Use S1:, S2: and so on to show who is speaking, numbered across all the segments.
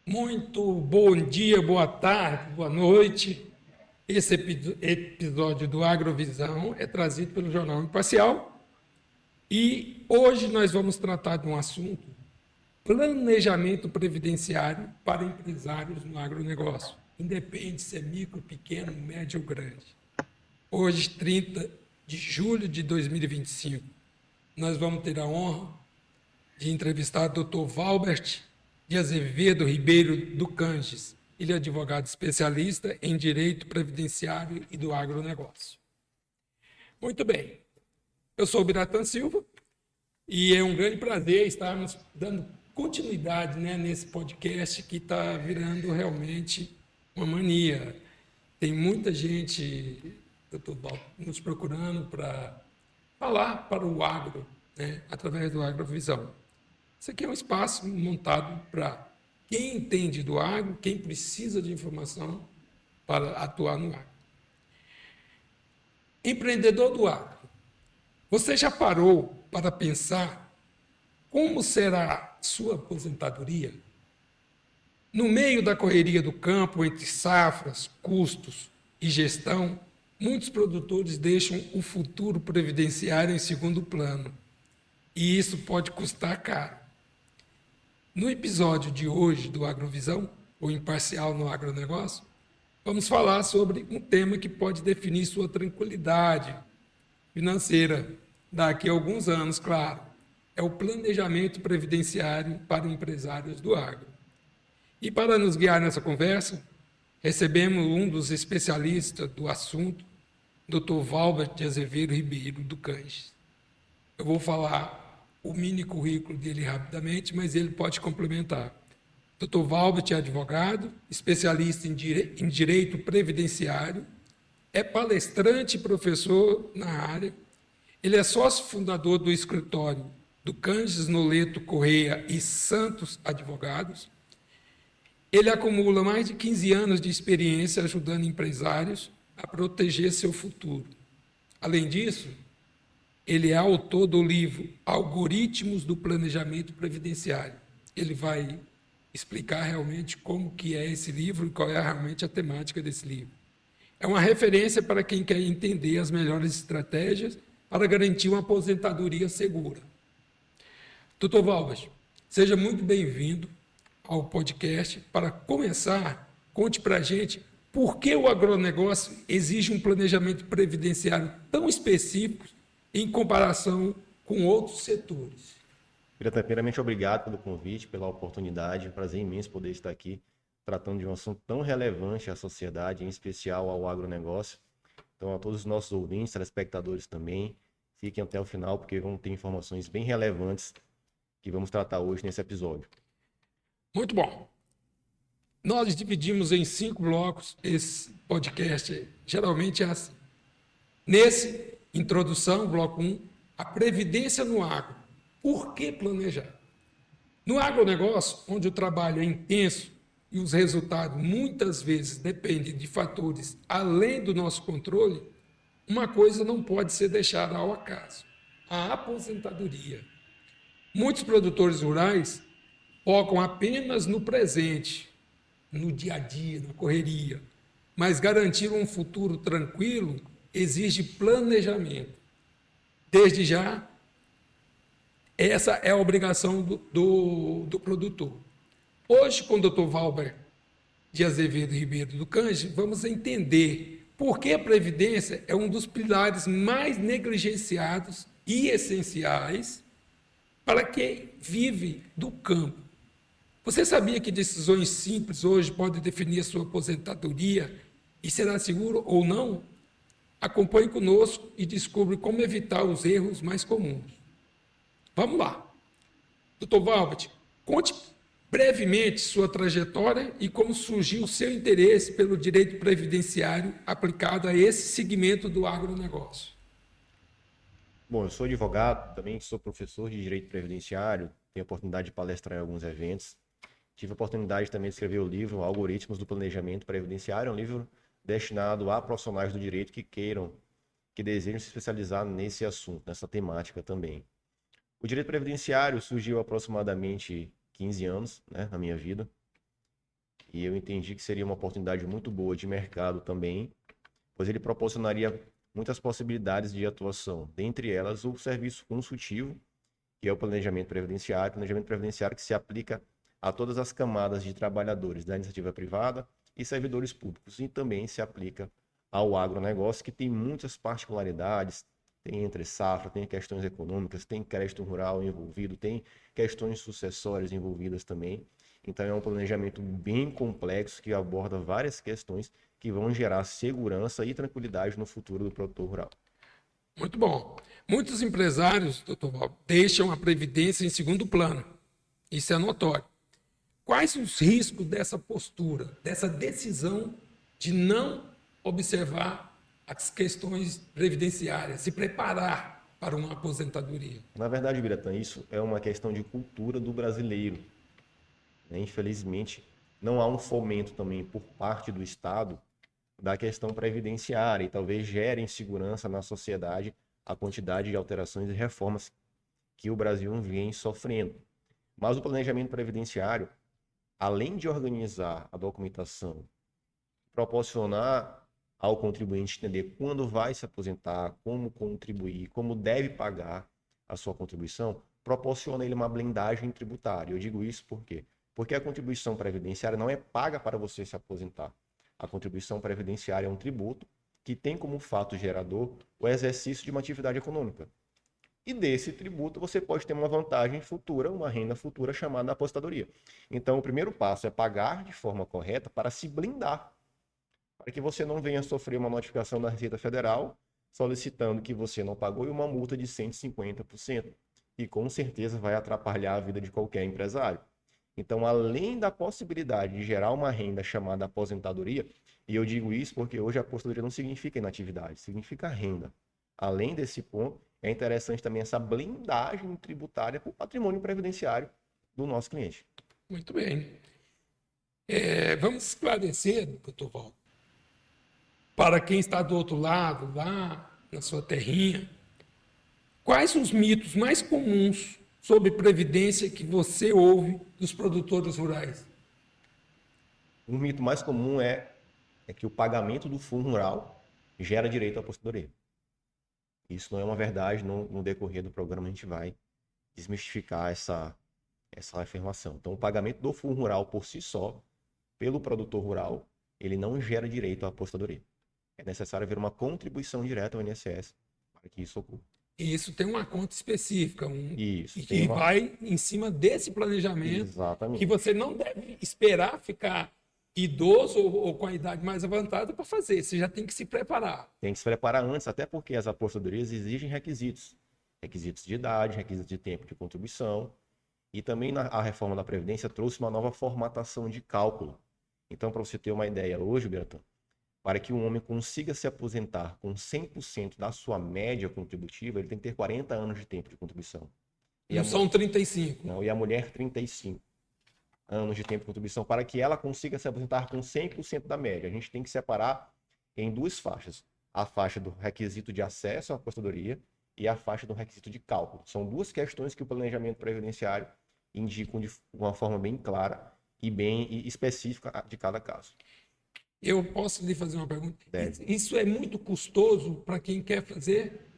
S1: Muito bom dia, boa tarde, boa noite. Esse episódio do Agrovisão é trazido pelo Jornal Imparcial e hoje nós vamos tratar de um assunto: planejamento previdenciário para empresários no agronegócio. Independe se é micro, pequeno, médio ou grande. Hoje, 30 de julho de 2025, nós vamos ter a honra de entrevistar o Dr. Valbert de Azevedo Ribeiro do Canges. Ele é advogado especialista em direito previdenciário e do agronegócio. Muito bem, eu sou o Biratan Silva e é um grande prazer estarmos dando continuidade, nesse podcast que está virando realmente uma mania. Tem muita gente, doutor Val, nos procurando para falar para o agro, através do Agrovisão. Isso aqui é um espaço montado para quem entende do agro, quem precisa de informação para atuar no agro. Empreendedor do agro, você já parou para pensar como será sua aposentadoria? No meio da correria do campo, entre safras, custos e gestão, muitos produtores deixam o futuro previdenciário em segundo plano. E isso pode custar caro. No episódio de hoje do Agrovisão, ou Imparcial no Agronegócio, vamos falar sobre um tema que pode definir sua tranquilidade financeira daqui a alguns anos, claro. É o planejamento previdenciário para empresários do agro. E para nos guiar nessa conversa, recebemos um dos especialistas do assunto, Dr. Valbert de Azevedo Ribeiro do Canges. Eu vou falar o mini currículo dele rapidamente, mas ele pode complementar. Dr. Valbert é advogado, especialista em direito previdenciário, é palestrante e professor na área. Ele é sócio fundador do escritório do Canges Noleto Correia e Santos Advogados. Ele acumula mais de 15 anos de experiência ajudando empresários a proteger seu futuro. Além disso, ele é autor do livro Algoritmos do Planejamento Previdenciário. Ele vai explicar realmente como que é esse livro e qual é realmente a temática desse livro. É uma referência para quem quer entender as melhores estratégias para garantir uma aposentadoria segura. Dr. Valbas, seja muito bem-vindo ao podcast. Para começar, conte para a gente por que o agronegócio exige um planejamento previdenciário tão específico em comparação com outros setores.
S2: Primeiramente, obrigado pelo convite, pela oportunidade. É um prazer imenso poder estar aqui tratando de um assunto tão relevante à sociedade, em especial ao agronegócio. Então, a todos os nossos ouvintes, telespectadores também, fiquem até o final, porque vão ter informações bem relevantes que vamos tratar hoje nesse episódio.
S1: Muito bom. Nós dividimos em 5 blocos esse podcast. Geralmente é assim. Nesse, introdução, bloco 1, a previdência no agro. Por que planejar? No agronegócio, onde o trabalho é intenso e os resultados muitas vezes dependem de fatores além do nosso controle, uma coisa não pode ser deixada ao acaso: a aposentadoria. Muitos produtores rurais focam apenas no presente, no dia a dia, na correria, mas garantir um futuro tranquilo exige planejamento. Desde já, essa é a obrigação do produtor. Hoje, com o Dr. Valber de Azevedo Ribeiro do Canges, vamos entender por que a Previdência é um dos pilares mais negligenciados e essenciais para quem vive do campo. Você sabia que decisões simples hoje podem definir a sua aposentadoria e será seguro ou não? Acompanhe conosco e descubra como evitar os erros mais comuns. Vamos lá. Dr. Valbert, conte brevemente sua trajetória e como surgiu o seu interesse pelo direito previdenciário aplicado a esse segmento do agronegócio.
S2: Bom, eu sou advogado, também sou professor de direito previdenciário, tenho a oportunidade de palestrar em alguns eventos. Tive a oportunidade também de escrever o livro Algoritmos do Planejamento Previdenciário, um livro destinado a profissionais do direito que desejam se especializar nesse assunto, nessa temática também. O direito previdenciário surgiu há aproximadamente 15 anos, na minha vida. e eu entendi que seria uma oportunidade muito boa de mercado também, pois ele proporcionaria muitas possibilidades de atuação, dentre elas o serviço consultivo, que é o planejamento previdenciário que se aplica a todas as camadas de trabalhadores da iniciativa privada e servidores públicos, e também se aplica ao agronegócio, que tem muitas particularidades, tem entre safra, tem questões econômicas, tem crédito rural envolvido, tem questões sucessórias envolvidas também. Então é um planejamento bem complexo que aborda várias questões que vão gerar segurança e tranquilidade no futuro do produtor rural.
S1: Muito bom. Muitos empresários, doutor Valdo, deixam a previdência em segundo plano. Isso é notório. Quais os riscos dessa postura, dessa decisão de não observar as questões previdenciárias, se preparar para uma aposentadoria?
S2: Na verdade, Biratã, isso é uma questão de cultura do brasileiro, né? Infelizmente, não há um fomento também por parte do Estado da questão previdenciária e talvez gere insegurança na sociedade a quantidade de alterações e reformas que o Brasil vem sofrendo. Mas o planejamento previdenciário, além de organizar a documentação, proporcionar ao contribuinte entender quando vai se aposentar, como contribuir, como deve pagar a sua contribuição, proporciona a ele uma blindagem tributária. Eu digo isso por quê? Porque a contribuição previdenciária não é paga para você se aposentar. A contribuição previdenciária é um tributo que tem como fato gerador o exercício de uma atividade econômica. E desse tributo você pode ter uma vantagem futura, uma renda futura chamada aposentadoria. Então, o primeiro passo é pagar de forma correta para se blindar, para que você não venha sofrer uma notificação da Receita Federal solicitando que você não pagou e uma multa de 150%. E com certeza vai atrapalhar a vida de qualquer empresário. Então, além da possibilidade de gerar uma renda chamada aposentadoria, e eu digo isso porque hoje a aposentadoria não significa inatividade, significa renda. Além desse ponto, é interessante também essa blindagem tributária para o patrimônio previdenciário do nosso cliente.
S1: Muito bem. Vamos esclarecer, doutor Valdo, para quem está do outro lado, lá na sua terrinha, quais os mitos mais comuns sobre previdência que você ouve dos produtores rurais?
S2: Um mito mais comum é que o pagamento do fundo rural gera direito à aposentadoria. Isso não é uma verdade, no decorrer do programa a gente vai desmistificar essa afirmação. Então, o pagamento do fundo rural por si só, pelo produtor rural, ele não gera direito à aposentadoria. É necessário haver uma contribuição direta ao INSS para que isso ocorra.
S1: E isso tem uma conta específica,
S2: Isso,
S1: e que vai em cima desse planejamento.
S2: Exatamente.
S1: Que você não deve esperar ficar idoso ou com a idade mais avançada para fazer. Você já tem que se preparar.
S2: Tem que se preparar antes, até porque as aposentadorias exigem requisitos. Requisitos de idade, requisitos de tempo de contribuição. E também a reforma da Previdência trouxe uma nova formatação de cálculo. Então, para você ter uma ideia hoje, Bertão, para que um homem consiga se aposentar com 100% da sua média contributiva, ele tem que ter 40 anos de tempo de contribuição.
S1: Não são 35.
S2: Não, e a mulher 35 anos de tempo de contribuição para que ela consiga se aposentar com 100% da média. A gente tem que separar em duas faixas. A faixa do requisito de acesso à aposentadoria e a faixa do requisito de cálculo. São duas questões que o planejamento previdenciário indica de uma forma bem clara e bem específica de cada caso.
S1: Eu posso lhe fazer uma pergunta?
S2: Deve.
S1: Isso é muito custoso para quem quer fazer?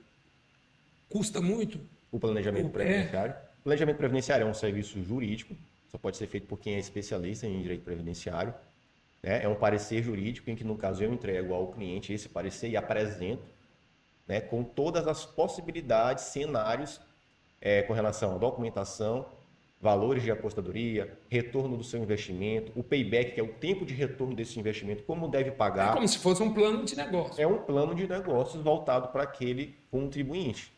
S1: Custa muito?
S2: O planejamento previdenciário. O planejamento previdenciário é um serviço jurídico, só pode ser feito por quem é especialista em direito previdenciário. Né? É um parecer jurídico em que, no caso, eu entrego ao cliente esse parecer e apresento, né, com todas as possibilidades, cenários com relação à documentação, valores de apostadoria, retorno do seu investimento, o payback, que é o tempo de retorno desse investimento, como deve pagar.
S1: É como se fosse um plano de negócio.
S2: É um plano de negócios voltado para aquele contribuinte.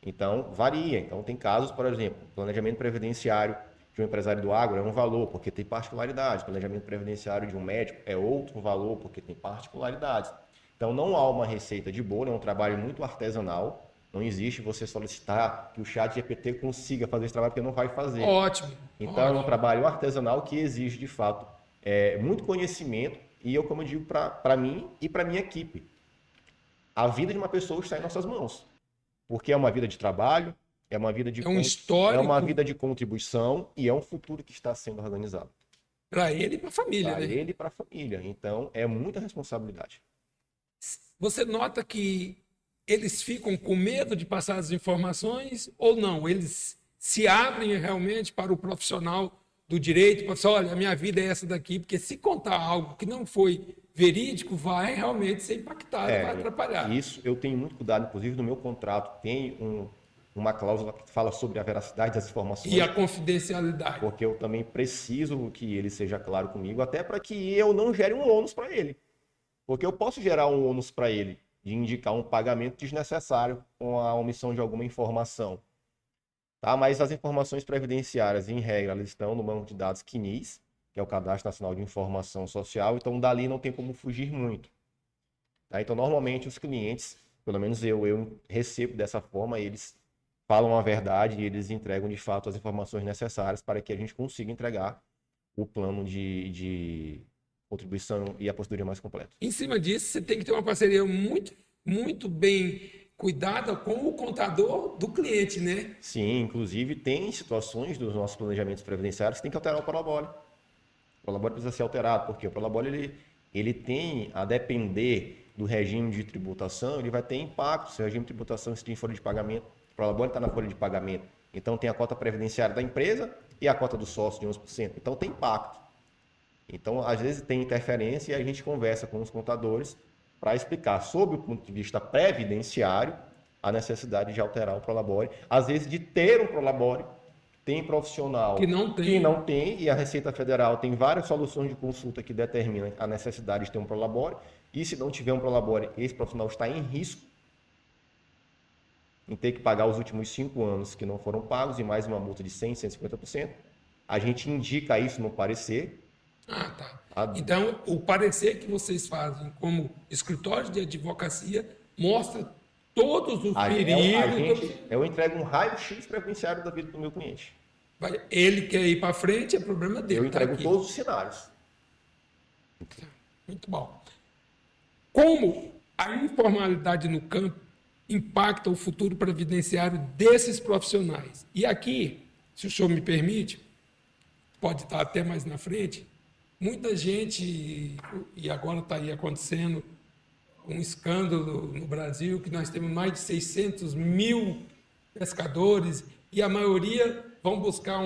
S2: Então, varia. Então, tem casos, por exemplo, planejamento previdenciário de um empresário do agro é um valor, porque tem particularidades. Planejamento previdenciário de um médico é outro valor, porque tem particularidades. Então, não há uma receita de bolo, é um trabalho muito artesanal. Não existe você solicitar que o ChatGPT consiga fazer esse trabalho, porque não vai fazer.
S1: Ótimo.
S2: Então,
S1: ótimo.
S2: É um trabalho artesanal que exige, de fato, muito conhecimento. E eu, como eu digo para mim e para minha equipe, a vida de uma pessoa está em nossas mãos. Porque é uma vida de trabalho, é uma vida de
S1: histórico.
S2: É uma vida de contribuição e é um futuro que está sendo organizado.
S1: Para ele e para a família,
S2: para
S1: né?
S2: ele e para a família. Então, é muita responsabilidade.
S1: Você nota que eles ficam com medo de passar as informações ou não? Eles se abrem realmente para o profissional do direito, para falar, olha, a minha vida é essa daqui, porque se contar algo que não foi verídico, vai realmente ser impactado, vai atrapalhar.
S2: Isso eu tenho muito cuidado, inclusive no meu contrato tem uma cláusula que fala sobre a veracidade das
S1: E
S2: informações,
S1: a confidencialidade.
S2: porque eu também preciso que ele seja claro comigo, até para que eu não gere um ônus para ele. Porque eu posso gerar um ônus para ele de indicar um pagamento desnecessário com a omissão de alguma informação. Tá? Mas as informações previdenciárias, em regra, elas estão no banco de dados CNIS, que é o Cadastro Nacional de Informação Social, então dali não tem como fugir muito. Tá? Então, normalmente, os clientes, pelo menos eu recebo dessa forma, eles falam a verdade e eles entregam, de fato, as informações necessárias para que a gente consiga entregar o plano de contribuição e a aposentadoria mais completa.
S1: Em cima disso, você tem que ter uma parceria muito, muito bem cuidada com o contador do cliente, né?
S2: Sim, inclusive tem situações dos nossos planejamentos previdenciários que tem que alterar o prolabore. O prolabore precisa ser alterado, porque o prolabore ele tem, a depender do regime de tributação, ele vai ter impacto. Se o regime de tributação está em folha de pagamento, o prolabore está na folha de pagamento. Então tem a cota previdenciária da empresa e a cota do sócio de 11%. Então tem impacto. Então, às vezes tem interferência e a gente conversa com os contadores para explicar, sob o ponto de vista previdenciário, a necessidade de alterar o prolabore. Às vezes, de ter um prolabore, tem profissional
S1: Que não tem.
S2: que não tem, e a Receita Federal tem várias soluções de consulta que determinam a necessidade de ter um prolabore. E se não tiver um prolabore, esse profissional está em risco em ter que pagar os últimos 5 anos que não foram pagos e mais uma multa de 100%, 150%. A gente indica isso no parecer.
S1: Ah, tá. Então, o parecer que vocês fazem como escritório de advocacia mostra todos os perigos.
S2: Eu entrego um raio-x previdenciário da vida do meu cliente.
S1: Ele quer ir para frente, é problema dele.
S2: Eu entrego
S1: tá
S2: todos os cenários.
S1: Muito bom. Como a informalidade no campo impacta o futuro previdenciário desses profissionais? E aqui, se o senhor me permite, pode estar até mais na frente, muita gente, e agora está aí acontecendo um escândalo no Brasil, que nós temos mais de 600 mil pescadores e a maioria vão buscar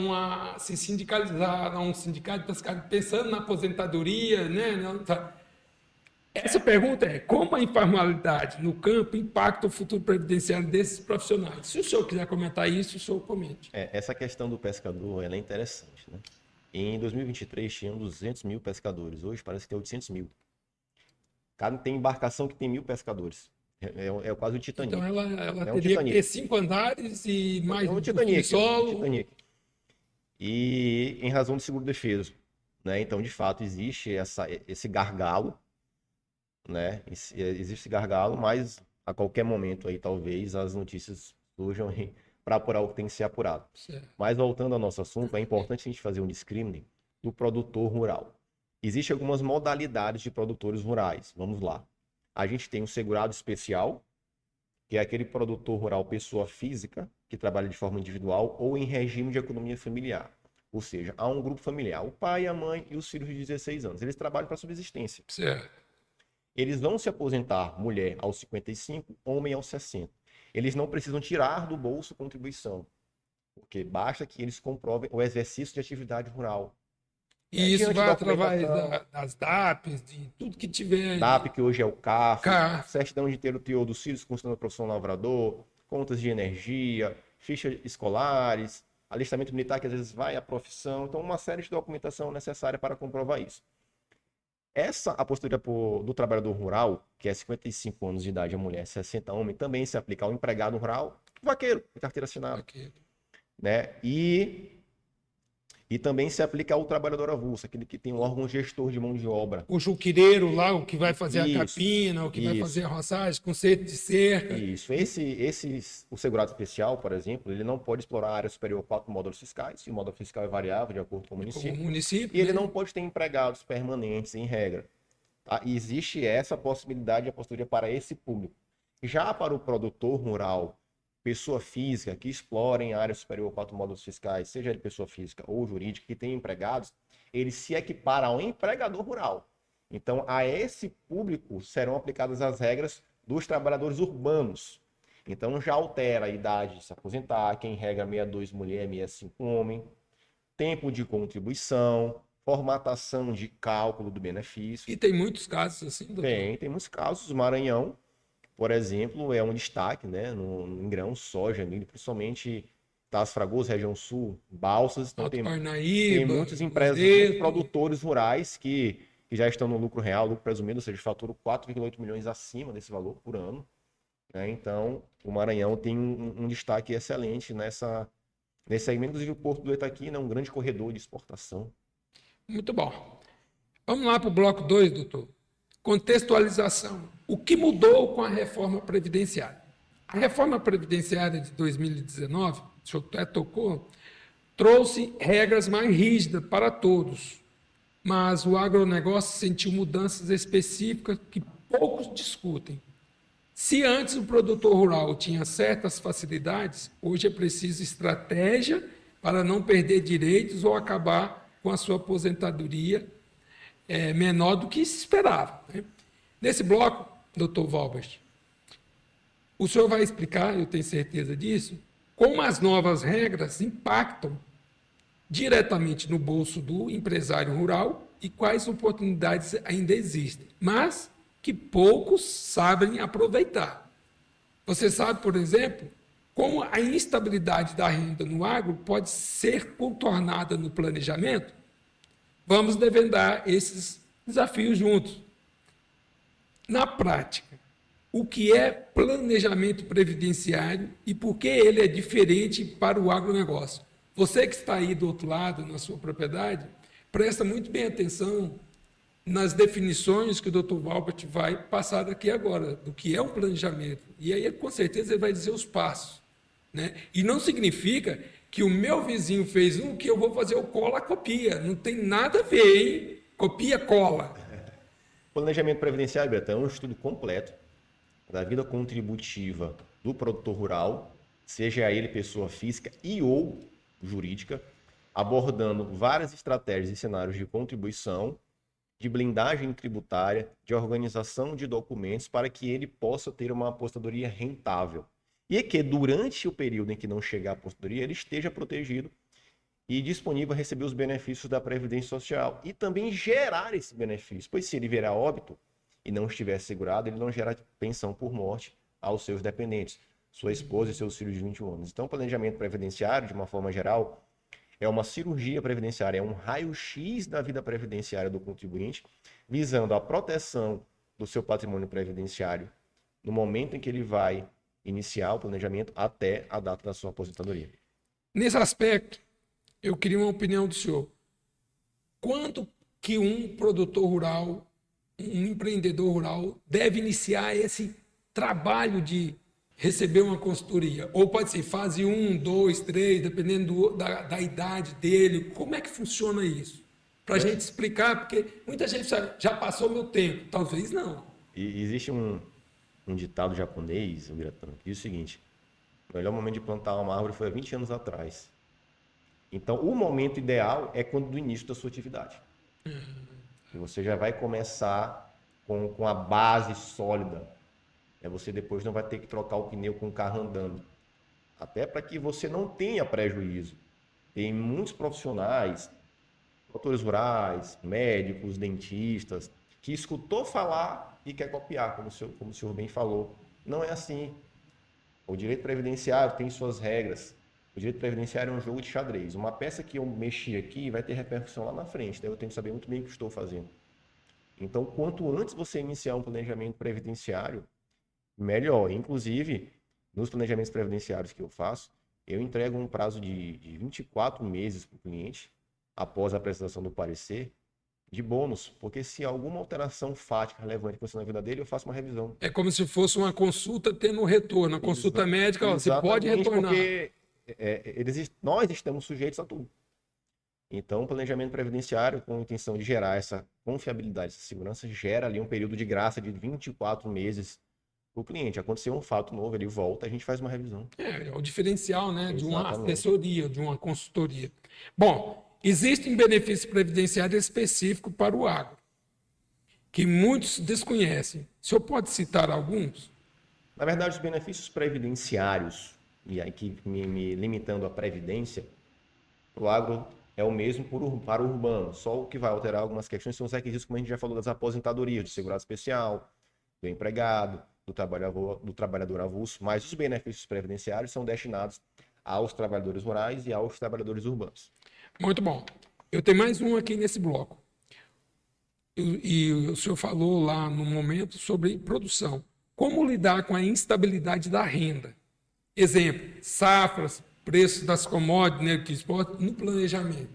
S1: se sindicalizar a um sindicato de pescadores, pensando na aposentadoria, né? Essa pergunta é: como a informalidade no campo impacta o futuro previdenciário desses profissionais? Se o senhor quiser comentar isso, o senhor comente.
S2: Essa questão do pescador ela é interessante, né? Em 2023 tinham 200 mil pescadores, hoje parece que tem 800 mil. Tem embarcação que tem 1.000 pescadores. É quase o Titanic.
S1: Então ela
S2: é
S1: teria que ter 5 andares e mais
S2: um Titanic,
S1: solo.
S2: Titanic. E em razão do seguro-defeso, né? Então, de fato, existe esse gargalo, né? Existe esse gargalo, mas a qualquer momento aí, talvez, as notícias surjam para apurar o que tem que ser apurado.
S1: Certo.
S2: Mas voltando ao nosso assunto, é importante a gente fazer um discriminante do produtor rural. Existem algumas modalidades de produtores rurais. Vamos lá. A gente tem um segurado especial, que é aquele produtor rural pessoa física, que trabalha de forma individual ou em regime de economia familiar. Ou seja, há um grupo familiar, o pai, a mãe e os filhos de 16 anos. Eles trabalham para subsistência.
S1: Certo.
S2: Eles vão se aposentar, mulher aos 55, homem aos 60. Eles não precisam tirar do bolso contribuição, porque basta que eles comprovem o exercício de atividade rural.
S1: E isso vai através das DAPs, de tudo que tiver.
S2: DAP, que hoje é o CAF,
S1: CAF.
S2: certidão de teor dos filhos constando a profissão lavrador, contas de energia, fichas escolares, alistamento militar, que às vezes vai à profissão. Então, uma série de documentação necessária para comprovar isso. Essa aposentadoria do trabalhador rural, que é 55 anos de idade a mulher, 60 homem, também se aplica ao empregado rural, vaqueiro, de carteira assinada. Né? E também se aplica ao trabalhador avulso, aquele que tem um órgão gestor de mão de obra.
S1: O juquireiro lá, o que vai fazer a capina, o que vai fazer a roçagem, conceito de cerca.
S2: Isso. O segurado especial, por exemplo, ele não pode explorar a área superior 4 módulos fiscais, e o módulo fiscal é variável de acordo com o município. E ele não pode ter empregados permanentes, em regra. Tá? E existe essa possibilidade de aposentadoria para esse público. Já para o produtor rural, pessoa física que explorem a área superior quatro módulos fiscais, seja ele pessoa física ou jurídica, que tem empregados, ele se equipara ao empregador rural. Então, a esse público serão aplicadas as regras dos trabalhadores urbanos. Então, já altera a idade de se aposentar, quem regra 62 mulher, 65 homem, tempo de contribuição, formatação de cálculo do benefício.
S1: E tem muitos casos assim, doutor?
S2: Tem muitos casos. O Maranhão, por exemplo, é um destaque, né, em grãos, soja, milho, principalmente Taça Fragoso, região sul, Balsas. Então,
S1: Alto
S2: tem
S1: Parnaíba,
S2: muitas empresas,
S1: Loreto.
S2: muitos produtores rurais que já estão no lucro real, lucro presumido, ou seja, faturam 4,8 milhões acima desse valor por ano. Né? Então, o Maranhão tem um destaque excelente nesse segmento. Inclusive, o Porto do Itaqui é um grande corredor de exportação.
S1: Muito bom. Vamos lá para o bloco 2, doutor. Contextualização. O que mudou com a reforma previdenciária? A reforma previdenciária de 2019, o senhor até tocou, trouxe regras mais rígidas para todos, mas o agronegócio sentiu mudanças específicas que poucos discutem. Se antes o produtor rural tinha certas facilidades, hoje é preciso estratégia para não perder direitos ou acabar com a sua aposentadoria menor do que se esperava. Né? Nesse bloco, doutor Valbert, o senhor vai explicar, eu tenho certeza disso, como as novas regras impactam diretamente no bolso do empresário rural e quais oportunidades ainda existem, mas que poucos sabem aproveitar. Você sabe, por exemplo, como a instabilidade da renda no agro pode ser contornada no planejamento? Vamos desvendar esses desafios juntos. Na prática, o que é planejamento previdenciário e por que ele é diferente para o agronegócio? Você que está aí do outro lado, na sua propriedade, presta muito bem atenção nas definições que o Dr. Valbert vai passar daqui agora, do que é um planejamento. E aí, com certeza, ele vai dizer os passos. Né? E não significa que o meu vizinho fez um, que eu vou fazer o cola-copia. Não tem nada a ver, hein? Copia-cola.
S2: Planejamento previdenciário, Beto, é um estudo completo da vida contributiva do produtor rural, seja ele pessoa física e ou jurídica, abordando várias estratégias e cenários de contribuição, de blindagem tributária, de organização de documentos para que ele possa ter uma aposentadoria rentável. E que durante o período em que não chegar a aposentadoria, ele esteja protegido e disponível a receber os benefícios da Previdência Social e também gerar esse benefício, pois se ele vier a óbito e não estiver segurado, ele não gera pensão por morte aos seus dependentes, sua esposa e seus filhos de 21 anos. Então, o planejamento previdenciário, de uma forma geral, é uma cirurgia previdenciária, é um raio-x da vida previdenciária do contribuinte, visando a proteção do seu patrimônio previdenciário no momento em que ele vai iniciar o planejamento até a data da sua aposentadoria.
S1: Nesse aspecto, eu queria uma opinião do senhor. Quando que um produtor rural, um empreendedor rural, deve iniciar esse trabalho de receber uma consultoria? Ou pode ser fase 1, 2, 3, dependendo da idade dele. Como é que funciona isso? Para a gente explicar, porque muita gente já passou meu tempo, talvez não.
S2: E existe um ditado japonês, Biratã, que diz o seguinte: o melhor momento de plantar uma árvore foi há 20 anos atrás. Então, o momento ideal é quando do início da sua atividade. E você já vai começar com a base sólida. Você depois não vai ter que trocar o pneu com o carro andando. Até para que você não tenha prejuízo. Tem muitos profissionais, produtores rurais, médicos, dentistas, que escutou falar e quer copiar, como o senhor bem falou. Não é assim. O direito previdenciário tem suas regras. O direito previdenciário é um jogo de xadrez. Uma peça que eu mexi aqui vai ter repercussão lá na frente. Daí eu tenho que saber muito bem o que estou fazendo. Então, quanto antes você iniciar um planejamento previdenciário, melhor. Inclusive, nos planejamentos previdenciários que eu faço, eu entrego um prazo de 24 meses para o cliente, após a apresentação do parecer, de bônus, porque se alguma alteração fática relevante acontecer na vida dele, eu faço uma revisão.
S1: É como se fosse uma consulta tendo um retorno. A consulta médica, você pode retornar.
S2: Porque nós estamos sujeitos a tudo. Então, o planejamento previdenciário, com a intenção de gerar essa confiabilidade, essa segurança, gera ali um período de graça de 24 meses o cliente. Aconteceu um fato novo, ele volta, a gente faz uma revisão.
S1: É o diferencial, né, de uma
S2: Exatamente.
S1: assessoria, de uma consultoria. Bom, existem benefícios previdenciários específicos para o agro, que muitos desconhecem. O senhor pode citar alguns?
S2: Na verdade, os benefícios previdenciários, e aí que me limitando à previdência, para o agro é o mesmo para o urbano. Só o que vai alterar algumas questões são os requisitos, como a gente já falou, das aposentadorias, de segurado especial, do empregado, do trabalhador avulso, mas os benefícios previdenciários são destinados aos trabalhadores rurais e aos trabalhadores urbanos.
S1: Muito bom. Eu tenho mais um aqui nesse bloco. E o senhor falou lá no momento sobre produção. Como lidar com a instabilidade da renda? Exemplo, safras, preços das commodities, né, que exporta, no planejamento.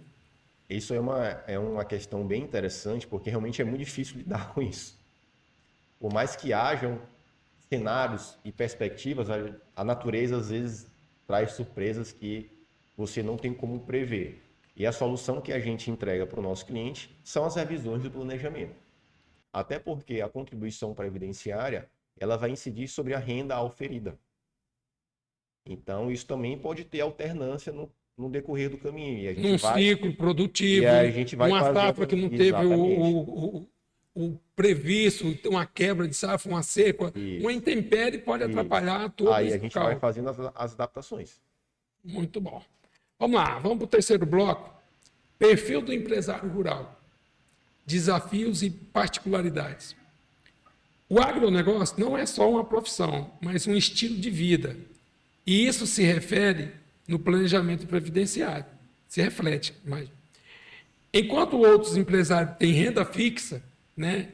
S2: Isso é uma questão bem interessante, porque realmente é muito difícil lidar com isso. Por mais que hajam cenários e perspectivas, a natureza às vezes traz surpresas que você não tem como prever. E a solução que a gente entrega para o nosso cliente são as revisões do planejamento. Até porque a contribuição previdenciária, ela vai incidir sobre a renda auferida. Então, isso também pode ter alternância no decorrer do caminho. E a gente
S1: Num
S2: vai,
S1: ciclo produtivo,
S2: e a gente vai
S1: uma safra
S2: fazendo
S1: que não teve
S2: exatamente.
S1: o previsto, uma quebra de safra, uma seca, uma
S2: Isso,
S1: intempérie pode
S2: isso.
S1: atrapalhar todo
S2: Aí a
S1: esse
S2: gente vai
S1: cálculo.
S2: fazendo as adaptações.
S1: Muito bom. Vamos lá, vamos para o terceiro bloco. Perfil do empresário rural. Desafios e particularidades. O agronegócio não é só uma profissão, mas um estilo de vida. E isso se refere no planejamento previdenciário. Se reflete, mas enquanto outros empresários têm renda fixa, né,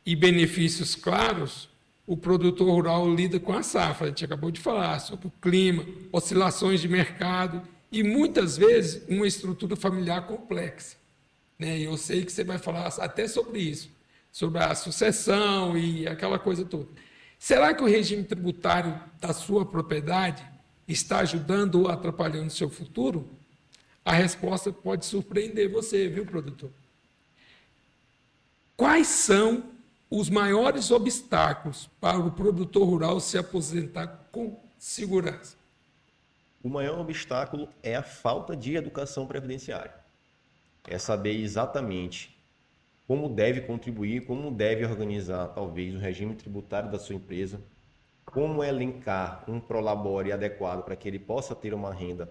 S1: e benefícios claros, o produtor rural lida com a safra. A gente acabou de falar sobre o clima, oscilações de mercado e muitas vezes uma estrutura familiar complexa. Né? E eu sei que você vai falar até sobre isso, sobre a sucessão e aquela coisa toda. Será que o regime tributário da sua propriedade está ajudando ou atrapalhando o seu futuro? A resposta pode surpreender você, viu, produtor? Quais são os maiores obstáculos para o produtor rural se aposentar com segurança?
S2: O maior obstáculo é a falta de educação previdenciária. É saber exatamente como deve contribuir, como deve organizar, talvez, o regime tributário da sua empresa, como elencar um prolabore adequado para que ele possa ter uma renda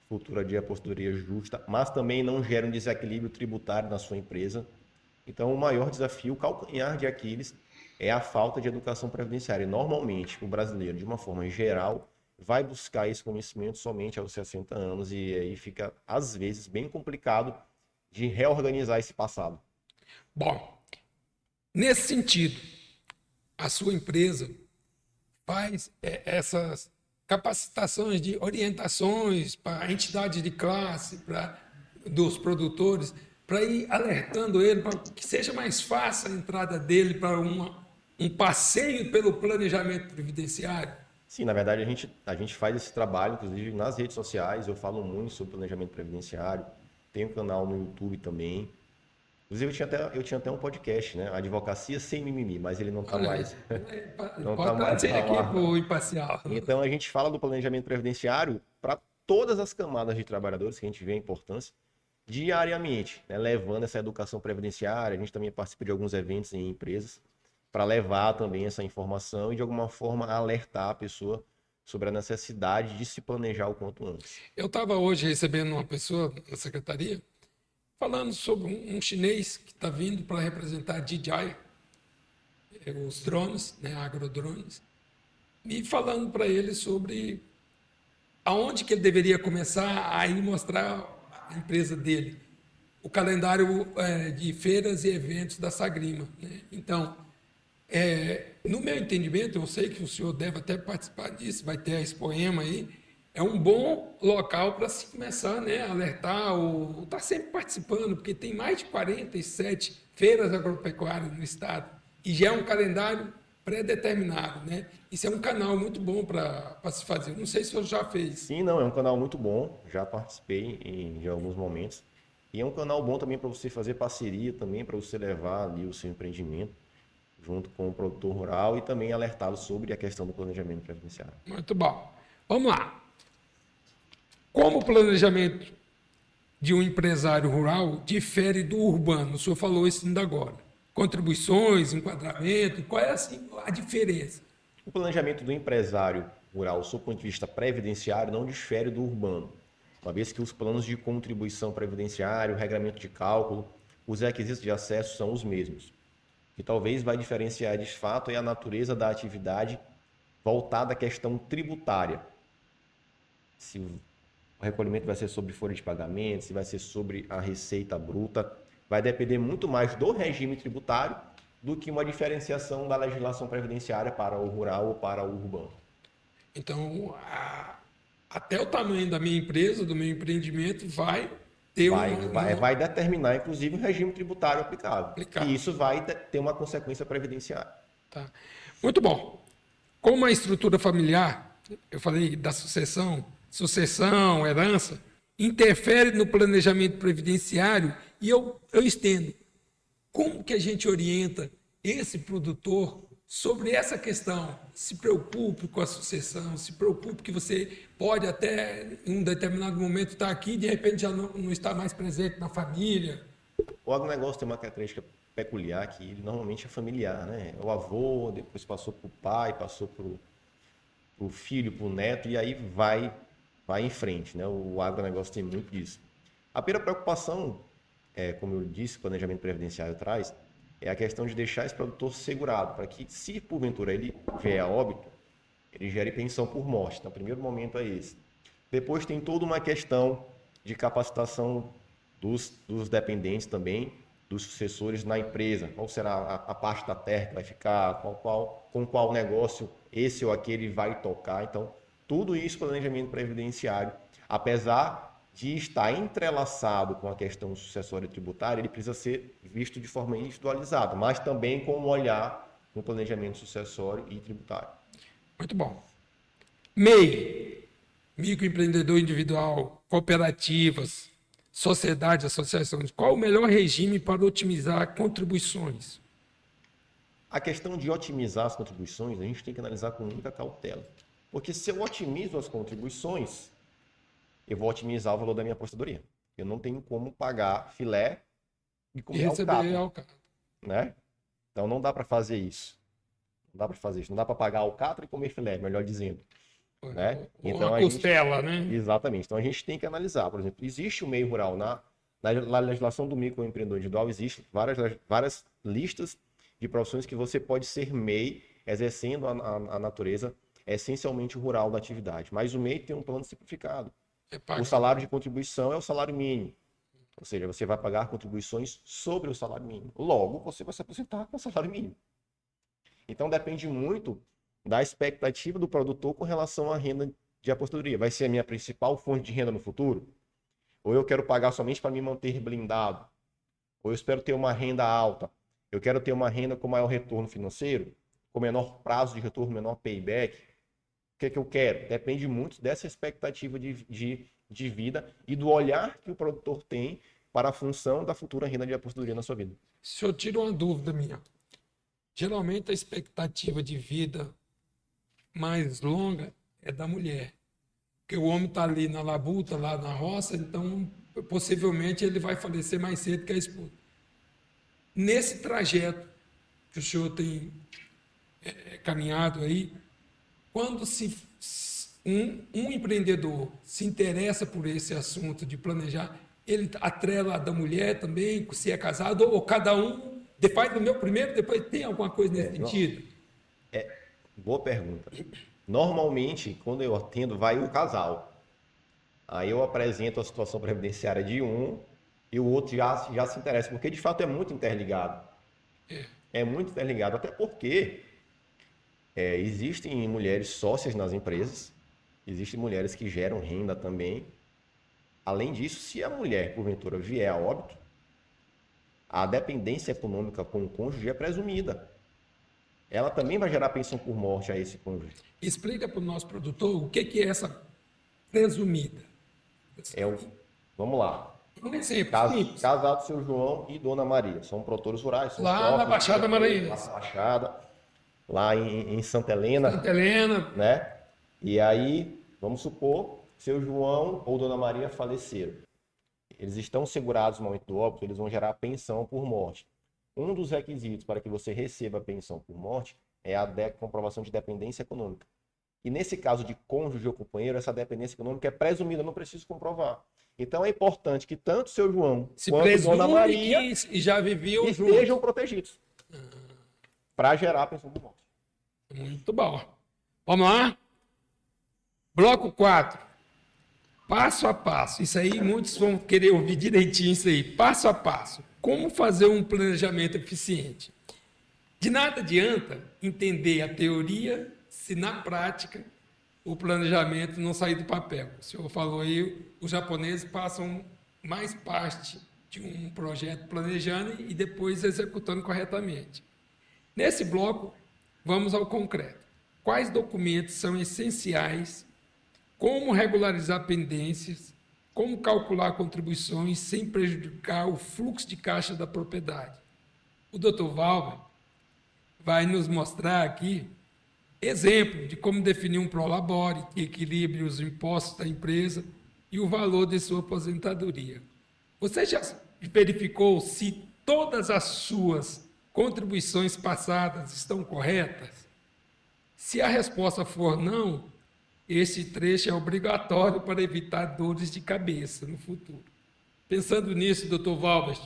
S2: futura de aposentadoria justa, mas também não gere um desequilíbrio tributário na sua empresa. Então, o maior desafio, o calcanhar de Aquiles, é a falta de educação previdenciária. E, normalmente, o brasileiro, de uma forma geral, vai buscar esse conhecimento somente aos 60 anos e aí fica, às vezes, bem complicado de reorganizar esse passado.
S1: Bom, nesse sentido, a sua empresa faz essas capacitações de orientações para a entidade de classe, para dos produtores, para ir alertando ele, para que seja mais fácil a entrada dele para um passeio pelo planejamento previdenciário.
S2: Sim, na verdade, a gente faz esse trabalho, inclusive nas redes sociais, eu falo muito sobre planejamento previdenciário, tenho um canal no YouTube também. Inclusive, eu tinha até um podcast, né? Advocacia Sem Mimimi, mas ele não está
S1: Olha aí,
S2: mais, não tá
S1: pode
S2: mais
S1: trazer aqui para
S2: lá.
S1: o imparcial.
S2: Então, a gente fala do planejamento previdenciário para todas as camadas de trabalhadores, que a gente vê a importância, diariamente, né? Levando essa educação previdenciária. A gente também participa de alguns eventos em empresas para levar também essa informação e, de alguma forma, alertar a pessoa sobre a necessidade de se planejar o quanto antes.
S1: Eu estava hoje recebendo uma pessoa na secretaria falando sobre um chinês que está vindo para representar a DJI, os drones, né, agrodrones, e falando para ele sobre aonde que ele deveria começar a ir mostrar a empresa dele, o calendário de feiras e eventos da Sagrima. Né? Então, no meu entendimento, eu sei que o senhor deve até participar disso, vai ter a Expoema aí, é um bom local para se começar, né, a alertar ou estar sempre participando, porque tem mais de 47 feiras agropecuárias no estado e já é um calendário pré-determinado, né? Isso é um canal muito bom para se fazer. Não sei se o senhor já fez.
S2: Sim, não, é um canal muito bom, já participei de alguns momentos. E é um canal bom também para você fazer parceria também, para você levar ali o seu empreendimento. junto com o produtor rural e também alertá-lo sobre a questão do planejamento previdenciário.
S1: Muito bom. Vamos lá. Como o planejamento de um empresário rural difere do urbano? O senhor falou isso ainda agora. Contribuições, enquadramento, qual é assim, a diferença?
S2: O planejamento do empresário rural, sob o ponto de vista previdenciário, não difere do urbano, uma vez que os planos de contribuição previdenciária, o regramento de cálculo, os requisitos de acesso são os mesmos. O que talvez vai diferenciar de fato é a natureza da atividade voltada à questão tributária. Se o recolhimento vai ser sobre folha de pagamento, se vai ser sobre a receita bruta, vai depender muito mais do regime tributário do que uma diferenciação da legislação previdenciária para o rural ou para o urbano.
S1: Então, até o tamanho da minha empresa, do meu empreendimento, vai ter
S2: vai determinar, inclusive, o regime tributário aplicável.
S1: Aplicável.
S2: E isso vai ter uma consequência previdenciária.
S1: Tá. Muito bom. Como a estrutura familiar, eu falei da sucessão, herança, interfere no planejamento previdenciário e eu estendo. Como que a gente orienta esse produtor sobre essa questão? Se preocupe com a sucessão, se preocupe que você pode até, em um determinado momento, estar aqui e de repente já não está mais presente na família.
S2: O agronegócio tem uma característica peculiar que ele normalmente é familiar, né? O avô, depois passou para o pai, passou para o filho, para o neto, e aí vai em frente, né? O agronegócio tem muito disso. A primeira preocupação, como eu disse, o planejamento previdenciário traz, é a questão de deixar esse produtor segurado, para que, se porventura ele vier a óbito, ele gere pensão por morte. Então, o primeiro momento é esse. Depois tem toda uma questão de capacitação dos dependentes também, dos sucessores na empresa. Qual será a parte da terra que vai ficar, com qual negócio esse ou aquele vai tocar. Então, tudo isso planejamento previdenciário, apesar de estar entrelaçado com a questão sucessória tributária, ele precisa ser visto de forma individualizada, mas também com um olhar no planejamento sucessório e tributário.
S1: Muito bom. MEI, microempreendedor individual, cooperativas, sociedades, associações. Qual o melhor regime para otimizar contribuições?
S2: A questão de otimizar as contribuições, a gente tem que analisar com muita cautela. Porque se eu otimizo as contribuições, eu vou otimizar o valor da minha apostadoria. Eu não tenho como pagar filé e comer alcatra, né? Então não dá para fazer isso. Não dá para fazer isso. Não dá para pagar alcatra e comer filé, melhor dizendo. Né?
S1: Então, a costela, né?
S2: Exatamente. Então a gente tem que analisar. Por exemplo, existe o meio rural. Na legislação do microempreendedor individual, existe várias listas de profissões que você pode ser MEI, exercendo a natureza essencialmente rural da atividade. Mas o MEI tem um plano simplificado. O salário de contribuição é o salário mínimo. Ou seja, você vai pagar contribuições sobre o salário mínimo. Logo, você vai se aposentar com o salário mínimo. Então, depende muito da expectativa do produtor com relação à renda de apostadoria. Vai ser a minha principal fonte de renda no futuro? Ou eu quero pagar somente para me manter blindado? Ou eu espero ter uma renda alta? Eu quero ter uma renda com maior retorno financeiro? Com menor prazo de retorno, menor payback? O que é que eu quero? Depende muito dessa expectativa de vida e do olhar que o produtor tem para a função da futura renda de apostadoria na sua vida.
S1: Se eu tiro uma dúvida minha, geralmente a expectativa de vida mais longa é da mulher. Porque o homem está ali na labuta, lá na roça, então possivelmente ele vai falecer mais cedo que a esposa. Nesse trajeto que o senhor tem caminhado aí, quando um empreendedor se interessa por esse assunto de planejar, ele atrela a da mulher também, se é casado, ou cada um faz o meu primeiro, depois tem alguma coisa nesse sentido?
S2: Boa pergunta. Normalmente, quando eu atendo, vai o casal. Aí eu apresento a situação previdenciária de um e o outro já se interessa, porque de fato é muito interligado. É muito interligado, até porque existem mulheres sócias nas empresas, existem mulheres que geram renda também. Além disso, se a mulher, porventura, vier a óbito, a dependência econômica com o cônjuge é presumida. Ela também vai gerar pensão por morte a esse cônjuge.
S1: Explica para o nosso produtor o que é essa presumida.
S2: Vamos lá.
S1: Um exemplo simples.
S2: Casado seu João e Dona Maria. São produtores rurais. São
S1: Lá na
S2: sócios,
S1: Baixada
S2: lá
S1: Maranhense,
S2: na Baixada, lá em Santa Helena,
S1: Santa Helena,
S2: né? E aí, vamos supor, seu João ou Dona Maria faleceram. Eles estão segurados no momento do óbito, eles vão gerar pensão por morte. Um dos requisitos para que você receba a pensão por morte é a comprovação de dependência econômica. E nesse caso de cônjuge ou companheiro, essa dependência econômica é presumida, não preciso comprovar. Então é importante que tanto seu João
S1: se
S2: quanto Dona
S1: presume
S2: Maria
S1: que já viviam
S2: estejam
S1: juntos.
S2: protegidos para gerar a pensão por morte.
S1: Muito bom. Vamos lá? Bloco 4. Passo a passo. Isso aí, muitos vão querer ouvir direitinho isso aí. Passo a passo. Como fazer um planejamento eficiente? De nada adianta entender a teoria se na prática o planejamento não sair do papel. O senhor falou aí, os japoneses passam mais parte de um projeto planejando e depois executando corretamente. Nesse bloco, vamos ao concreto. Quais documentos são essenciais? Como regularizar pendências? Como calcular contribuições sem prejudicar o fluxo de caixa da propriedade? O Dr. Valber vai nos mostrar aqui exemplo de como definir um prolabore que equilibre os impostos da empresa e o valor de sua aposentadoria. Você já verificou se todas as suas contribuições passadas estão corretas? Se a resposta for não, esse trecho é obrigatório para evitar dores de cabeça no futuro. Pensando nisso, Dr. Valbert,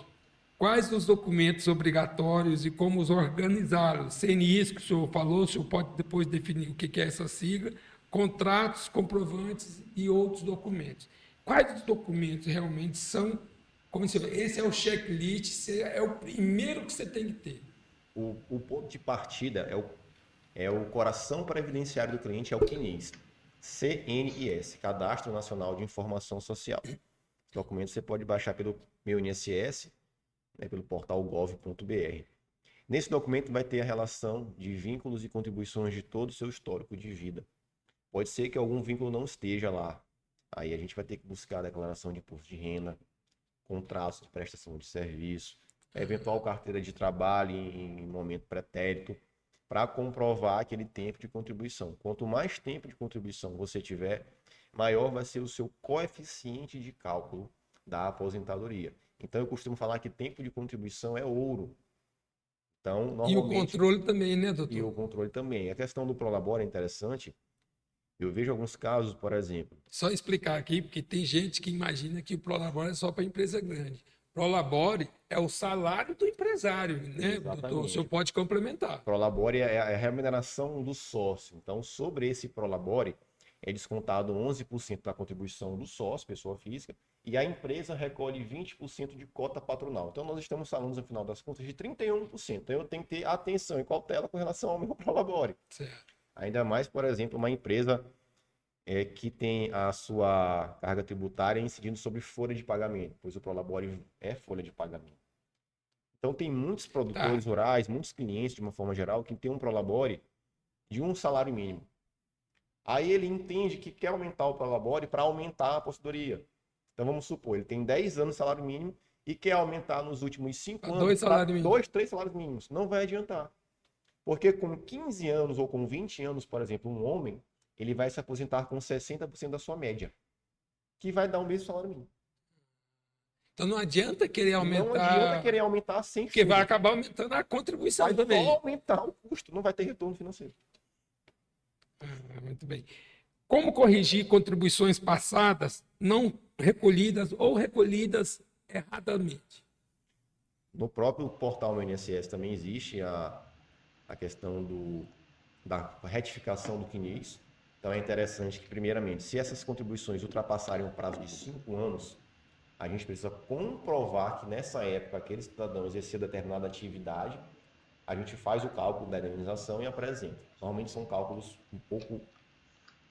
S1: quais os documentos obrigatórios e como os organizá-los? CNIs, que o senhor falou, o senhor pode depois definir o que é essa sigla, contratos, comprovantes e outros documentos. Quais os documentos realmente são, como se esse é o checklist, é o primeiro que você tem que ter.
S2: O ponto de partida é o coração previdenciário do cliente, é o CNIS. CNIS, Cadastro Nacional de Informação Social. Esse documento você pode baixar pelo meu INSS, né, pelo portal gov.br. Nesse documento vai ter a relação de vínculos e contribuições de todo o seu histórico de vida. Pode ser que algum vínculo não esteja lá. Aí a gente vai ter que buscar a declaração de imposto de renda, contratos de prestação de serviço, eventual carteira de trabalho em momento pretérito, para comprovar aquele tempo de contribuição. Quanto mais tempo de contribuição você tiver, maior vai ser o seu coeficiente de cálculo da aposentadoria. Então, eu costumo falar que tempo de contribuição é ouro. Então,
S1: E o
S2: normalmente...
S1: controle também, né,
S2: E
S1: doutor?
S2: o controle também. A questão do Prolabore é interessante. Eu vejo alguns casos, por exemplo...
S1: Só explicar aqui, porque tem gente que imagina que o Prolabore é só para empresa grande. Prolabore é o salário do empresário, né, doutor? O senhor
S2: Exatamente.
S1: pode complementar.
S2: Prolabore é a remuneração do sócio. Então, sobre esse Prolabore, é descontado 11% da contribuição do sócio, pessoa física, e a empresa recolhe 20% de cota patronal. Então, nós estamos falando, no final das contas, de 31%. Então, eu tenho que ter atenção e cautela com relação ao meu Prolabore.
S1: Certo.
S2: Ainda mais, por exemplo, uma empresa que tem a sua carga tributária incidindo sobre folha de pagamento, pois o Prolabore é folha de pagamento. Então, tem muitos produtores
S1: Tá.
S2: rurais, muitos clientes, de uma forma geral, que tem um Prolabore de um salário mínimo. Aí ele entende que quer aumentar o Prolabore para aumentar a aposentadoria. Então, vamos supor, ele tem 10 anos de salário mínimo e quer aumentar nos últimos 5 anos
S1: Dois
S2: para
S1: salários mínimos.
S2: 2, 3 salários mínimos. Não vai adiantar. Porque com 15 anos ou com 20 anos, por exemplo, um homem, ele vai se aposentar com 60% da sua média, que vai dar o mesmo salário mínimo.
S1: Então não adianta querer aumentar.
S2: Não adianta querer aumentar sem
S1: Porque vai
S2: fundo.
S1: acabar aumentando a contribuição
S2: Vai
S1: também.
S2: só aumentar o custo, não vai ter retorno financeiro.
S1: Muito bem. Como corrigir contribuições passadas não recolhidas ou recolhidas erradamente?
S2: No próprio portal meu INSS também existe a questão da retificação do CNIS. Então é interessante que, primeiramente, se essas contribuições ultrapassarem o prazo de 5 anos, a gente precisa comprovar que nessa época aquele cidadão exercia determinada atividade, a gente faz o cálculo da indenização e apresenta. Normalmente são cálculos um pouco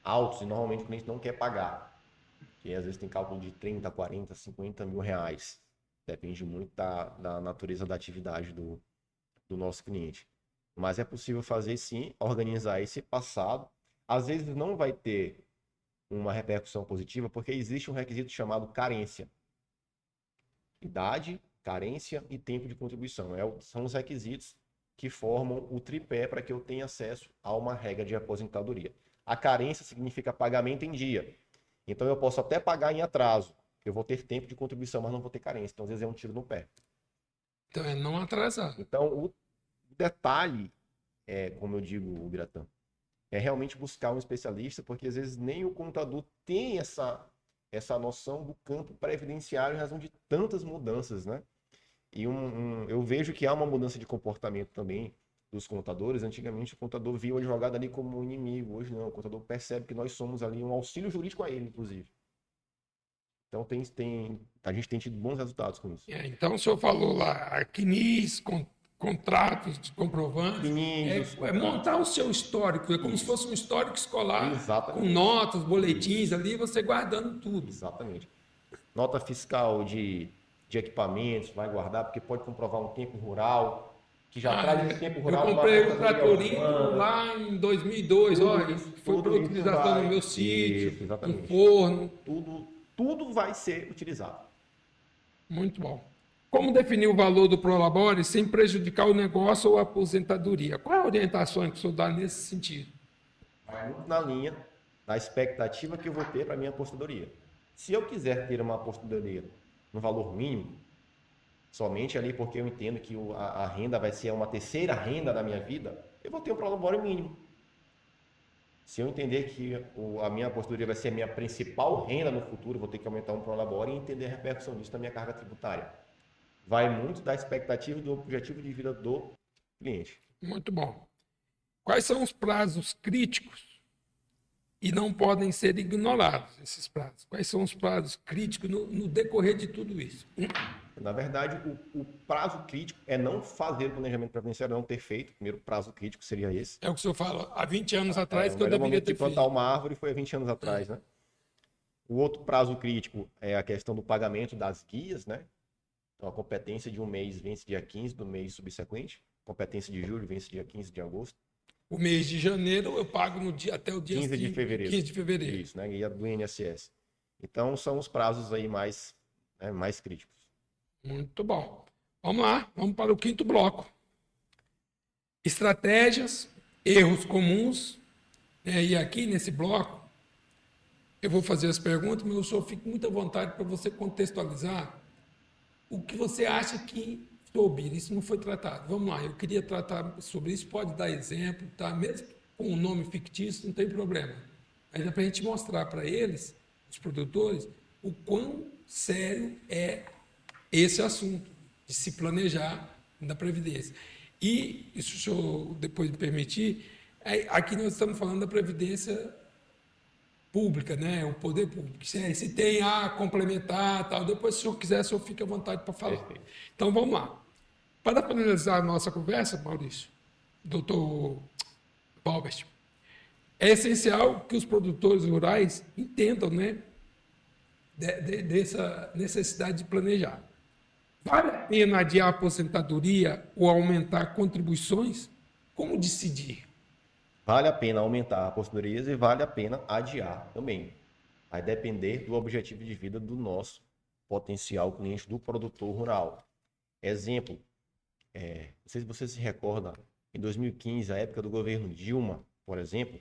S2: altos e normalmente o cliente não quer pagar. E às vezes tem cálculo de 30, 40, 50 mil reais. Depende muito da natureza da atividade do nosso cliente. Mas é possível fazer sim, organizar esse passado. Às vezes não vai ter uma repercussão positiva porque existe um requisito chamado carência. idade, carência e tempo de contribuição. São os requisitos que formam o tripé para que eu tenha acesso a uma regra de aposentadoria. A carência significa pagamento em dia. Então, eu posso até pagar em atraso. Eu vou ter tempo de contribuição, mas não vou ter carência. Então, às vezes, é um tiro no pé.
S1: Então, é não atrasar.
S2: Então, o detalhe, como eu digo, Biratã, é realmente buscar um especialista, porque às vezes nem o contador tem essa noção do campo previdenciário em razão de tantas mudanças, né? E eu vejo que há uma mudança de comportamento também dos contadores. Antigamente o contador via o advogado ali como um inimigo, hoje não, o contador percebe que nós somos ali um auxílio jurídico a ele, inclusive. Então a gente tem tido bons resultados com isso.
S1: Então, o senhor falou lá, a CNIS, contratos de comprovantes, é montar o seu histórico, é como se fosse um histórico escolar,
S2: Exatamente.
S1: com notas, boletins ali, você guardando tudo.
S2: Exatamente. Nota fiscal de equipamentos, vai guardar, porque pode comprovar um tempo rural, que já traz esse tempo rural.
S1: Eu comprei um tratorino lá em 2002, olha, foi para utilização no meu sítio, um forno.
S2: Tudo vai ser utilizado.
S1: Muito bom. Como definir o valor do Prolabore sem prejudicar o negócio ou a aposentadoria? Qual é a orientação que o senhor dá nesse sentido?
S2: Vai muito na linha da expectativa que eu vou ter para a minha aposentadoria. Se eu quiser ter uma aposentadoria no valor mínimo, somente ali porque eu entendo que a renda vai ser uma terceira renda da minha vida, eu vou ter um Prolabore mínimo. Se eu entender que a minha aposentadoria vai ser a minha principal renda no futuro, vou ter que aumentar um Prolabore e entender a repercussão disso na minha carga tributária. Vai muito da expectativa e do objetivo de vida do cliente.
S1: Muito bom. Quais são os prazos críticos e não podem ser ignorados, esses prazos? Quais são os prazos críticos no decorrer de tudo isso?
S2: Na verdade, o prazo crítico é não fazer o planejamento previdenciário, não ter feito. O primeiro prazo crítico seria esse.
S1: É o que o senhor fala, há 20 anos atrás que eu
S2: deveria
S1: deveria ter
S2: feito. Plantar uma árvore foi há 20 anos atrás, né? O outro prazo crítico é a questão do pagamento das guias, né? Então, a competência de um mês vence dia 15 do mês subsequente. Competência de julho vence dia 15 de agosto.
S1: O mês de janeiro eu pago até o dia
S2: 15 de fevereiro.
S1: 15 de fevereiro.
S2: Isso, né? Guia do INSS. Então, são os prazos aí mais críticos.
S1: Muito bom. Vamos lá, vamos para o quinto bloco. Estratégias, erros comuns. E aqui nesse bloco, eu vou fazer as perguntas, mas o senhor fica muito à vontade para você contextualizar o que você acha que soube. Isso não foi tratado. Vamos lá, eu queria tratar sobre isso, pode dar exemplo, tá? Mesmo com um nome fictício, não tem problema. Mas é para a gente mostrar para eles, os produtores, o quão sério é esse assunto de se planejar na Previdência. E, se o senhor depois me permitir, aqui nós estamos falando da Previdência pública, né? O poder público. Se tem a complementar, tal, depois, se o senhor quiser, o senhor fica à vontade para falar.
S2: Perfeito.
S1: Então, vamos lá. Para finalizar a nossa conversa, Maurício, doutor Balbert, é essencial que os produtores rurais entendam, né, dessa necessidade de planejar. Vale a pena adiar a aposentadoria ou aumentar contribuições? Como decidir?
S2: Vale a pena aumentar a aposentadoria e vale a pena adiar também. Vai depender do objetivo de vida do nosso potencial cliente, do produtor rural. Exemplo, não sei se você se recorda, em 2015, a época do governo Dilma, por exemplo,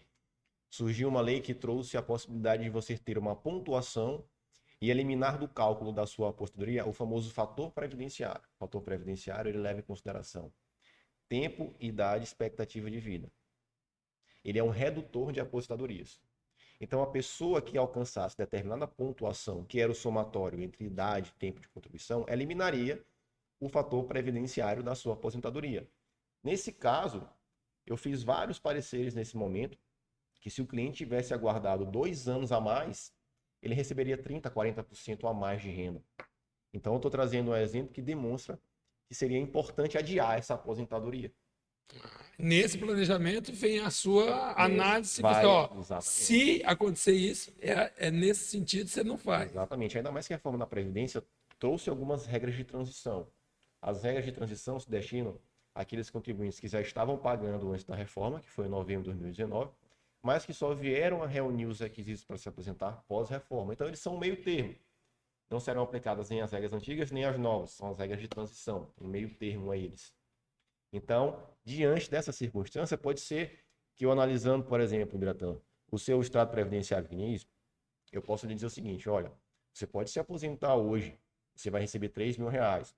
S2: surgiu uma lei que trouxe a possibilidade de você ter uma pontuação e eliminar do cálculo da sua aposentadoria o famoso fator previdenciário. O fator previdenciário ele leva em consideração tempo, idade e expectativa de vida. Ele é um redutor de aposentadorias. Então, a pessoa que alcançasse determinada pontuação, que era o somatório entre idade e tempo de contribuição, eliminaria o fator previdenciário da sua aposentadoria. Nesse caso, eu fiz vários pareceres nesse momento, que se o cliente tivesse aguardado 2 anos a mais, ele receberia 30%, 40% a mais de renda. Então, eu estou trazendo um exemplo que demonstra que seria importante adiar essa aposentadoria.
S1: Nesse planejamento vem a sua análise. Se acontecer isso, é nesse sentido que você não faz.
S2: Exatamente. Ainda mais que a reforma da Previdência trouxe algumas regras de transição. As regras de transição se destinam àqueles contribuintes que já estavam pagando antes da reforma, que foi em novembro de 2019, mas que só vieram a reunir os requisitos para se aposentar pós-reforma. Então, eles são um meio termo. não serão aplicadas nem as regras antigas nem as novas, são as regras de transição, um meio termo a eles. Então, diante dessa circunstância, pode ser que eu analisando, por exemplo, Biratã, o seu extrato previdenciário finis, eu posso lhe dizer o seguinte, olha, você pode se aposentar hoje, você vai receber R$ 3.000,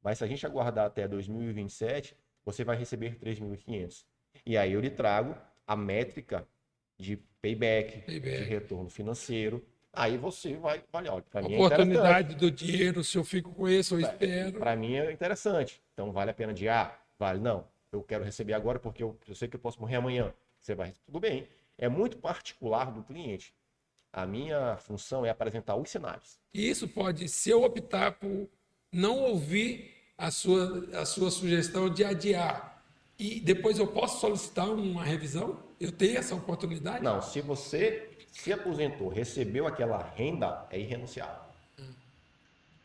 S2: mas se a gente aguardar até 2027, você vai receber 3.500. E aí eu lhe trago a métrica de payback, de retorno financeiro. Aí você vai, olha, para mim é interessante.
S1: Oportunidade do dinheiro, se eu fico com esse, eu espero.
S2: Para mim é interessante. Então vale a pena de, vale, não, eu quero receber agora porque eu sei que eu posso morrer amanhã. Você vai, tudo bem. É muito particular do cliente. A minha função é apresentar os cenários.
S1: E isso pode, se eu optar por não ouvir a sua sugestão de adiar, e depois eu posso solicitar uma revisão? Eu tenho essa oportunidade?
S2: Não, se você se aposentou, recebeu aquela renda, é irrenunciável.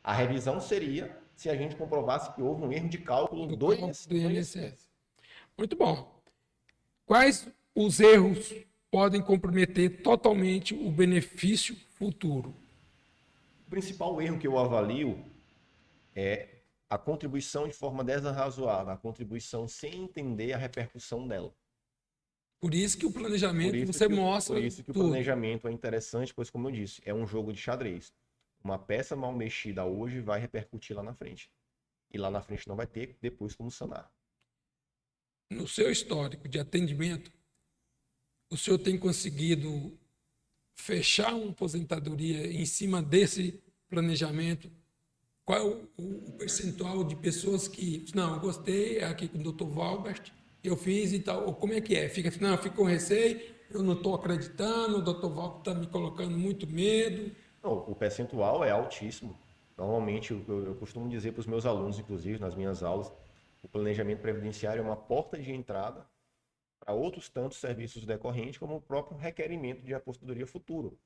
S2: A revisão seria se a gente comprovasse que houve um erro de cálculo
S1: Do
S2: do
S1: cálculo do
S2: INSS.
S1: INSS. Muito bom. Quais os erros podem comprometer totalmente o benefício futuro?
S2: O principal erro que eu avalio é a contribuição de forma desarrazoada, a contribuição sem entender a repercussão dela.
S1: Por isso que o planejamento mostra
S2: por isso que
S1: tudo.
S2: O planejamento é interessante, pois como eu disse, é um jogo de xadrez. Uma peça mal mexida hoje vai repercutir lá na frente. E lá na frente não vai ter depois como sanar.
S1: No seu histórico de atendimento, o senhor tem conseguido fechar uma aposentadoria em cima desse planejamento? Qual é o percentual de pessoas que, não, eu gostei, é aqui com o Dr. Valbert, eu fiz e tal, ou como é que é? Fica, não, fica com receio, eu não estou acreditando, o Dr. Valbert está me colocando muito medo.
S2: Não, o percentual é altíssimo. Normalmente, eu costumo dizer para os meus alunos, inclusive nas minhas aulas, o planejamento previdenciário é uma porta de entrada para outros tantos serviços decorrentes, como o próprio requerimento de aposentadoria futuro.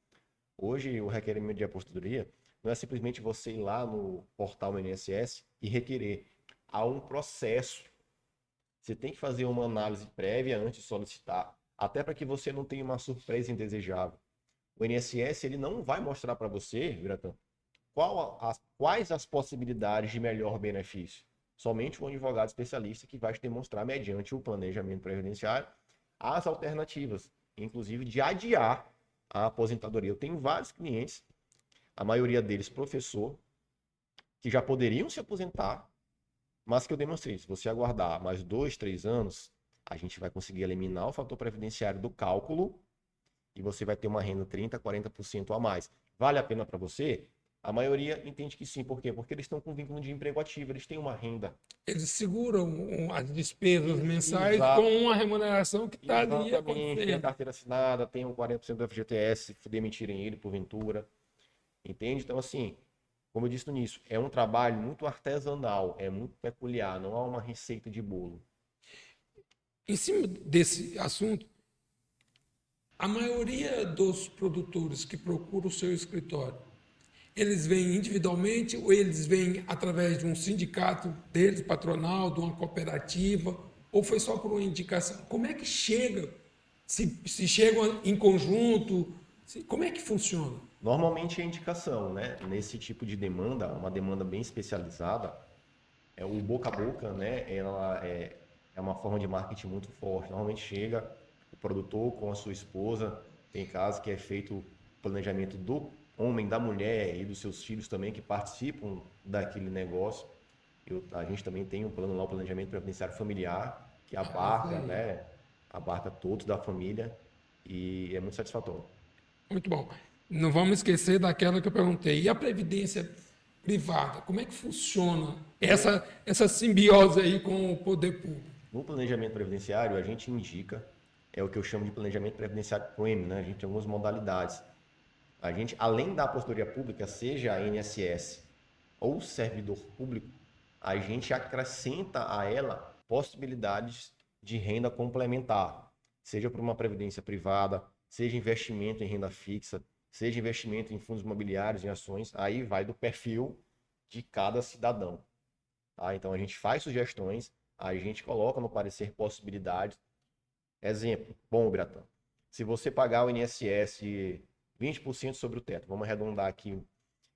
S2: Hoje, o requerimento de aposentadoria não é simplesmente você ir lá no portal INSS e requerer. Há um processo. Você tem que fazer uma análise prévia antes de solicitar, até para que você não tenha uma surpresa indesejável. O INSS ele não vai mostrar para você, Biratã, quais as possibilidades de melhor benefício. Somente um advogado especialista que vai te demonstrar, mediante o planejamento previdenciário, as alternativas, inclusive de adiar a aposentadoria. Eu tenho vários clientes, a maioria deles professor, que já poderiam se aposentar, mas que eu demonstrei. Se você aguardar mais 2, 3 anos, a gente vai conseguir eliminar o fator previdenciário do cálculo e você vai ter uma renda 30%, 40% a mais. Vale a pena para você? A maioria entende que sim. Por quê? Porque eles estão com vínculo de emprego ativo, eles têm uma renda.
S1: Eles seguram as despesas mensais
S2: Exato.
S1: com uma remuneração que está ali
S2: Tem a
S1: acontecendo.
S2: carteira assinada, tem um 40% do FGTS, se demitirem ele porventura. Entende? Então, assim, como eu disse no início, é um trabalho muito artesanal, é muito peculiar, não há uma receita de bolo.
S1: Em cima desse assunto, a maioria dos produtores que procuram o seu escritório, eles vêm individualmente ou eles vêm através de um sindicato deles, patronal, de uma cooperativa, ou foi só por uma indicação? Como é que chega? Se chegam em conjunto, como é que funciona?
S2: Normalmente é indicação, né? Nesse tipo de demanda, uma demanda bem especializada, o boca a boca, né? Ela é uma forma de marketing muito forte. Normalmente chega o produtor com a sua esposa, tem casos que é feito o planejamento do homem, da mulher e dos seus filhos também que participam daquele negócio. A gente também tem um plano lá, o planejamento previdenciário familiar, que abarca, né? Abarca todos da família e é muito satisfatório.
S1: Muito bom. Não vamos esquecer daquela que eu perguntei. E a previdência privada? Como é que funciona essa simbiose aí com o poder público?
S2: No planejamento previdenciário, a gente indica, é o que eu chamo de planejamento previdenciário premium, né? A gente tem algumas modalidades. A gente, além da aposentadoria pública, seja a INSS ou servidor público, a gente acrescenta a ela possibilidades de renda complementar, seja por uma previdência privada, seja investimento em renda fixa, seja investimento em fundos imobiliários, em ações, aí vai do perfil de cada cidadão. Tá? Então a gente faz sugestões, a gente coloca no parecer possibilidades. Exemplo, bom, Biratã, se você pagar o INSS 20% sobre o teto, vamos arredondar aqui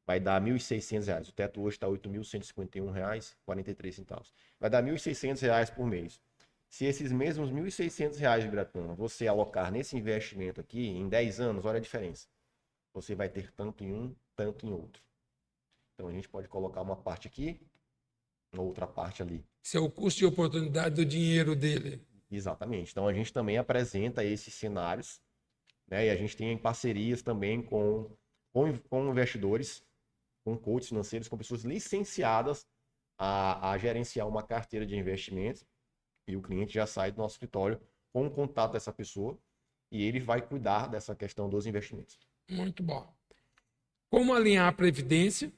S2: vai dar R$ 1.600. O teto hoje está R$ 8.151,43. Vai dar R$ 1.600 por mês. Se esses mesmos R$ 1.600 de Biratã você alocar nesse investimento aqui, em 10 anos, olha a diferença. Você vai ter tanto em um, tanto em outro. Então a gente pode colocar uma parte aqui, outra parte ali.
S1: Esse é o custo de oportunidade do dinheiro dele.
S2: Exatamente. Então a gente também apresenta esses cenários, né? E a gente tem parcerias também com investidores, com coaches financeiros, com pessoas licenciadas a gerenciar uma carteira de investimentos. E o cliente já sai do nosso escritório com o contato dessa pessoa e ele vai cuidar dessa questão dos investimentos.
S1: Muito bom. Como alinhar a previdência,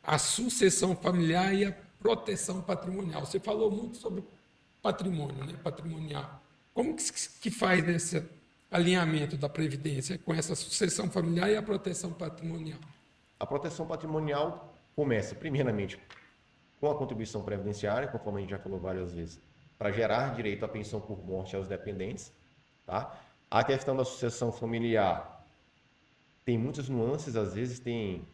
S1: a sucessão familiar e a proteção patrimonial? Você falou muito sobre patrimônio, né? Patrimonial. Como que faz esse alinhamento da previdência com essa sucessão familiar e a proteção patrimonial?
S2: A proteção patrimonial começa, primeiramente, com a contribuição previdenciária, conforme a gente já falou várias vezes, para gerar direito à pensão por morte aos dependentes. Tá? A questão da sucessão familiar tem muitas nuances, às vezes tem...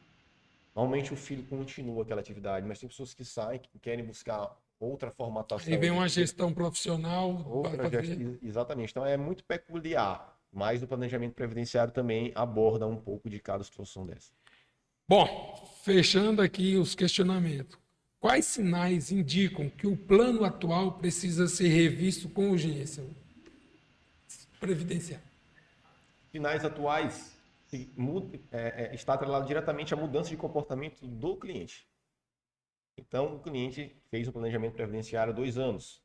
S2: Normalmente o filho continua aquela atividade, mas tem pessoas que saem, que querem buscar outra formatação.
S1: Aí vem uma gestão profissional
S2: para fazer... Exatamente. Então é muito peculiar, mas o planejamento previdenciário também aborda um pouco de cada situação dessa.
S1: Bom, fechando aqui os questionamentos. Quais sinais indicam que o plano atual precisa ser revisto com urgência? Previdenciário.
S2: Sinais atuais está atrelado diretamente à mudança de comportamento do cliente. Então, o cliente fez um planejamento previdenciário há 2 anos.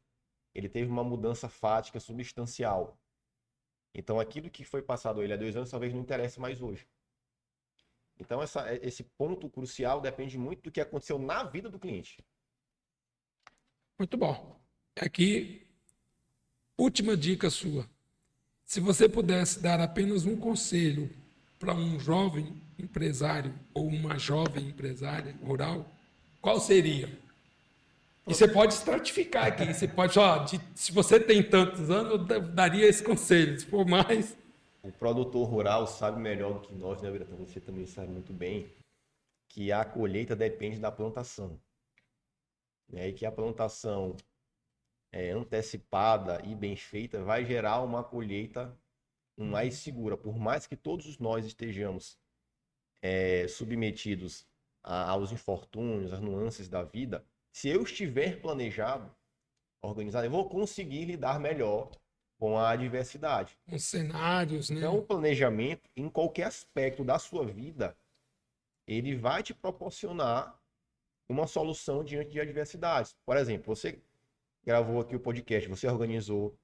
S2: Ele teve uma mudança fática substancial. Então, aquilo que foi passado a ele há 2 anos talvez não interesse mais hoje. Então, esse ponto crucial depende muito do que aconteceu na vida do cliente.
S1: Muito bom. Aqui, última dica sua. Se você pudesse dar apenas um conselho para um jovem empresário ou uma jovem empresária rural, qual seria? E você pode estratificar aqui. Você pode, se você tem tantos anos, eu daria esse conselho. Se for mais...
S2: O produtor rural sabe melhor do que nós, né, Biratã? Você também sabe muito bem que a colheita depende da plantação. E que a plantação antecipada e bem feita vai gerar uma colheita mais segura. Por mais que todos nós estejamos submetidos aos infortúnios, às nuances da vida, se eu estiver planejado, organizado, eu vou conseguir lidar melhor com a adversidade.
S1: Os cenários, né?
S2: Então, o planejamento, em qualquer aspecto da sua vida, ele vai te proporcionar uma solução diante de adversidades. Por exemplo, você gravou aqui o podcast, você organizou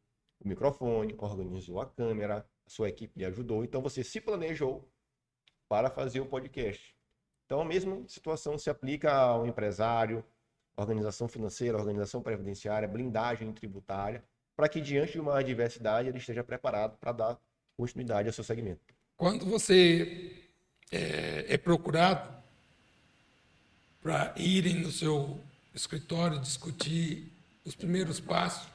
S2: o microfone, organizou a câmera, a sua equipe lhe ajudou, então você se planejou para fazer o podcast. Então, a mesma situação se aplica ao empresário, organização financeira, organização previdenciária, blindagem tributária, para que diante de uma adversidade ele esteja preparado para dar continuidade ao seu segmento.
S1: Quando você é procurado para irem no seu escritório discutir os primeiros passos,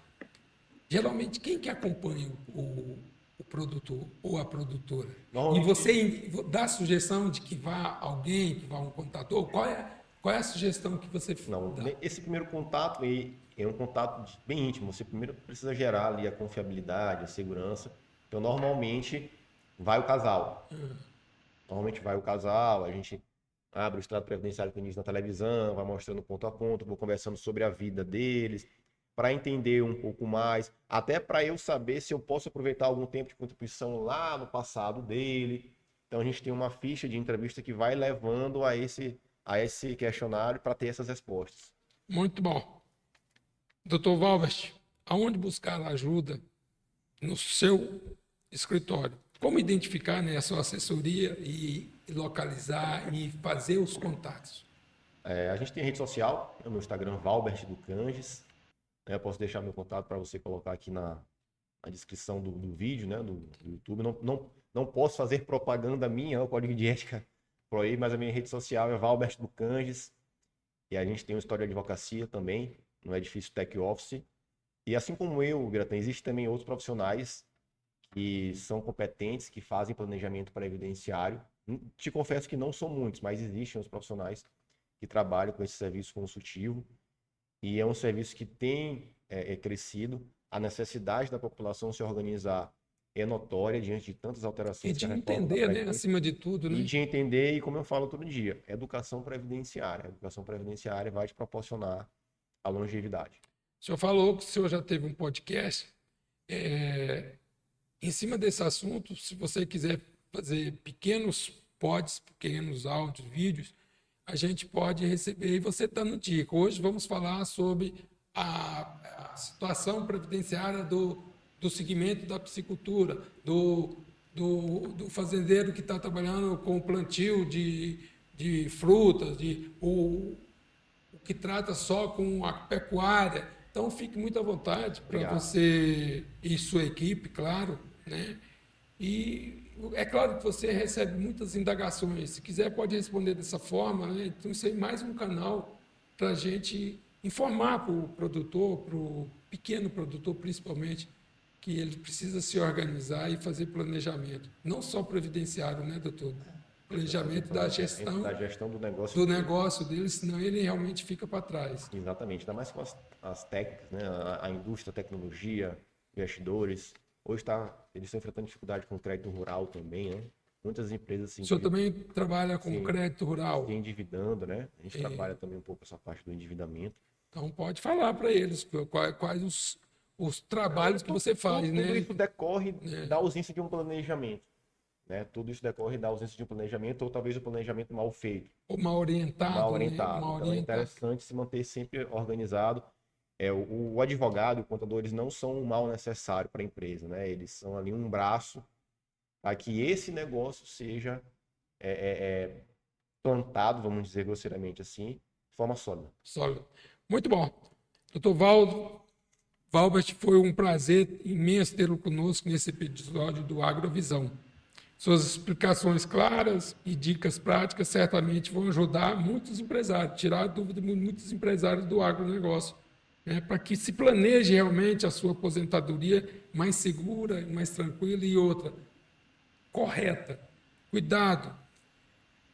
S1: geralmente quem que acompanha o produtor ou a produtora? E você dá a sugestão de que vá alguém, que vá um contador? Qual é a sugestão que você dá?
S2: Não, esse primeiro contato é um contato bem íntimo. Você primeiro precisa gerar ali a confiabilidade, a segurança. Então, normalmente, vai o casal. Normalmente vai o casal, a gente abre o extrato previdenciário que inicia na televisão, vai mostrando ponto a ponto, vou conversando sobre a vida deles, para entender um pouco mais, até para eu saber se eu posso aproveitar algum tempo de contribuição lá no passado dele. Então, a gente tem uma ficha de entrevista que vai levando a esse questionário para ter essas respostas.
S1: Muito bom. Dr. Valbert, aonde buscar ajuda no seu escritório? Como identificar, né, a sua assessoria e localizar e fazer os contatos?
S2: A gente tem rede social, no Instagram, Valbert do Canges. Eu posso deixar meu contato para você colocar aqui na descrição do vídeo, né, do YouTube. Não posso fazer propaganda minha, o código de ética proíbe, mas a minha rede social é Valbert do Canges. E a gente tem um escritório de advocacia também, no edifício Tech Office. E assim como eu, Biratã, existem também outros profissionais que são competentes, que fazem planejamento previdenciário Te confesso que não são muitos, mas existem os profissionais que trabalham com esse serviço consultivo e é um serviço que tem crescido. A necessidade da população se organizar é notória diante de tantas
S1: E
S2: alterações que
S1: de
S2: a reforma da
S1: entender, né,
S2: Previdência.
S1: acima de tudo,
S2: E
S1: né?
S2: de entender, e como eu falo todo dia, educação previdenciária. A educação previdenciária vai te proporcionar a longevidade.
S1: O senhor falou que o senhor já teve um podcast. Em cima desse assunto, se você quiser fazer pequenos pods, pequenos áudios, vídeos, a gente pode receber e você está no dica. Hoje vamos falar sobre a situação previdenciária do segmento da piscicultura, do fazendeiro que está trabalhando com o plantio de frutas, o que trata só com a pecuária. Então, fique muito à vontade para
S2: Obrigado.
S1: você e sua equipe, claro, né? E é claro que você recebe muitas indagações. Se quiser, pode responder dessa forma, né? Então, isso é mais um canal para a gente informar para o produtor, para o pequeno produtor, principalmente, que ele precisa se organizar e fazer planejamento. Não só previdenciário, né, doutor? Planejamento da gestão
S2: do
S1: do negócio dele, senão ele realmente fica para trás.
S2: Exatamente, ainda mais com as técnicas, né? A indústria, a tecnologia, investidores. Hoje eles estão enfrentando dificuldade com o crédito rural também, né? Muitas empresas
S1: O senhor também trabalha com
S2: Sim.
S1: crédito rural,
S2: se endividando, né? A gente trabalha também um pouco essa parte do endividamento.
S1: então pode falar para eles quais os trabalhos que você faz,
S2: Tudo
S1: né?
S2: isso decorre da ausência de um planejamento, né? Tudo isso decorre da ausência de um planejamento ou talvez o planejamento mal feito,
S1: Ou mal orientado,
S2: mal
S1: né?
S2: orientado.
S1: Mal
S2: Então é
S1: orientado.
S2: interessante se manter sempre organizado. O advogado, o contador, eles não são um mal necessário para a empresa, né? Eles são ali um braço para que esse negócio seja plantado, vamos dizer grosseiramente assim, de forma sólida.
S1: Sólido. Muito bom. Doutor Valbert, foi um prazer imenso tê-lo conosco nesse episódio do Agrovisão. Suas explicações claras e dicas práticas certamente vão ajudar muitos empresários, tirar a dúvida de muitos empresários do agronegócio, né, para que se planeje realmente a sua aposentadoria mais segura, mais tranquila e outra, correta. Cuidado.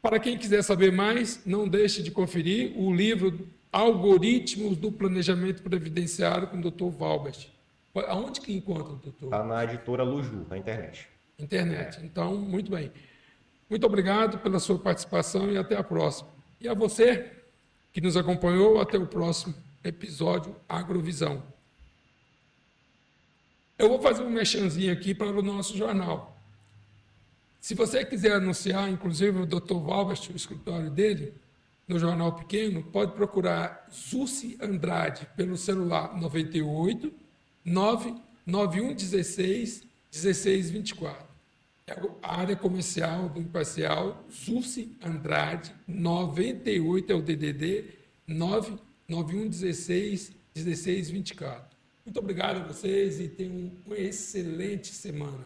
S1: Para quem quiser saber mais, não deixe de conferir o livro Algoritmos do Planejamento Previdenciário com o Dr. Valbert. Aonde que encontra, doutor?
S2: Está na editora Luju, na internet.
S1: Internet. Então, muito bem. Muito obrigado pela sua participação e até a próxima. E a você que nos acompanhou, até o próximo episódio Agrovisão. Eu vou fazer um merchanzinho aqui para o nosso jornal. Se você quiser anunciar, inclusive o Dr. Valbert, o escritório dele, no Jornal Pequeno, pode procurar Zusi Andrade pelo celular 98 99116 1624. É a área comercial do Imparcial, Zusi Andrade, 98 é o DDD, 99116 1624. Muito obrigado a vocês e tenham uma excelente semana.